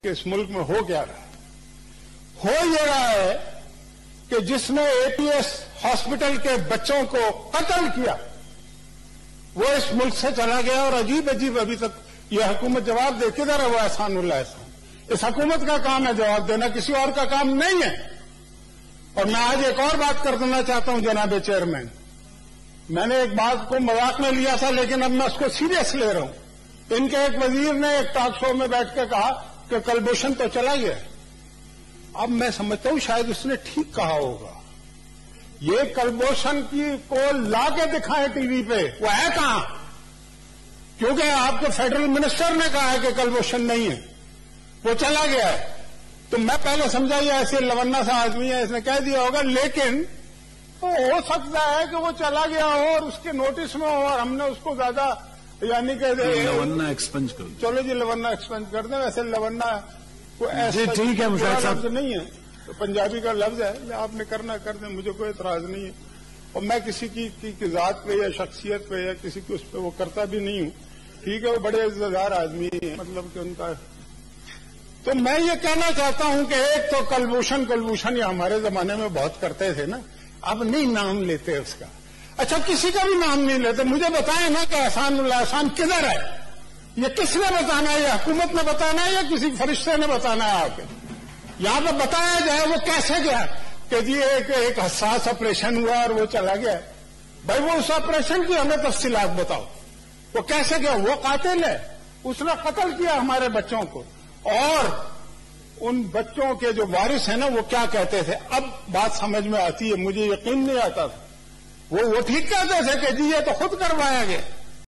کہ اس ملک میں ہو کیا رہا ہے؟ ہو یہ رہا ہے کہ جس نے اے پی ایس ہاسپٹل کے بچوں کو قتل کیا وہ اس ملک سے چلا گیا، اور عجیب عجیب ابھی تک یہ حکومت جواب دے کدھر ہے وہ احسان اللہ احسان؟ اس حکومت کا کام ہے جواب دینا، کسی اور کا کام نہیں ہے۔ اور میں آج ایک اور بات کر دینا چاہتا ہوں جناب چیئرمین، میں نے ایک بات کو مذاق میں لیا تھا لیکن اب میں اس کو سیریس لے رہا ہوں۔ ان کے ایک وزیر نے ایک ٹاک شو میں بیٹھ کے کہا کہ کلبھوشن تو چلا گیا۔ اب میں سمجھتا ہوں شاید اس نے ٹھیک کہا ہوگا۔ یہ کلبھوشن کی کو لا کے دکھائے ٹی وی پہ، وہ ہے کہاں؟ کیونکہ آپ کے فیڈرل منسٹر نے کہا ہے کہ کلبھوشن نہیں ہے، وہ چلا گیا ہے۔ تو میں پہلے سمجھا یہ ایسے لونا سا آدمی ہے، اس نے کہہ دیا ہوگا، لیکن ہو سکتا ہے کہ وہ چلا گیا ہو اور اس کے نوٹس میں ہو اور ہم نے اس کو زیادہ یعنی کہ لونا ایکسپنج کر دیں۔ چلو جی لونا ایکسپنج کر دیں، ویسے لونا کوئی جی ٹھیک ہے مشاہد صاحب نہیں ہے، تو پنجابی کا لفظ ہے، آپ نے کرنا کر دیں، مجھے کوئی اعتراض نہیں ہے۔ اور میں کسی کی ذات پہ یا شخصیت پہ یا کسی کی اس پہ وہ کرتا بھی نہیں ہوں، ٹھیک ہے، وہ بڑے عزتدار آدمی ہیں، مطلب کہ ان کا۔ تو میں یہ کہنا چاہتا ہوں کہ ایک تو کلبھوشن یہ ہمارے زمانے میں بہت کرتے تھے نا، اب نہیں نام لیتے اس کا۔ اچھا کسی کا بھی نام نہیں لیتے، مجھے بتائیں نا کہ احسان اللہ احسان کدھر ہے؟ یہ کس نے بتانا ہے؟ یہ حکومت نے بتانا ہے یا کسی فرشتے نے بتانا ہے؟ آپ کے یہاں پہ بتایا جائے وہ کیسے گیا کہ جی ایک حساس آپریشن ہوا اور وہ چلا گیا۔ بھائی وہ اس آپریشن کی ہمیں تفصیلات بتاؤ، وہ کیسے گیا؟ وہ قاتل ہے، اس نے قتل کیا ہمارے بچوں کو۔ اور ان بچوں کے جو وارث ہیں نا وہ کیا کہتے تھے؟ اب بات سمجھ میں آتی ہے، مجھے یقین نہیں آتا تھا۔ وہ ٹھیک کہتے تھے کہ جی یہ تو خود کروایا گیا۔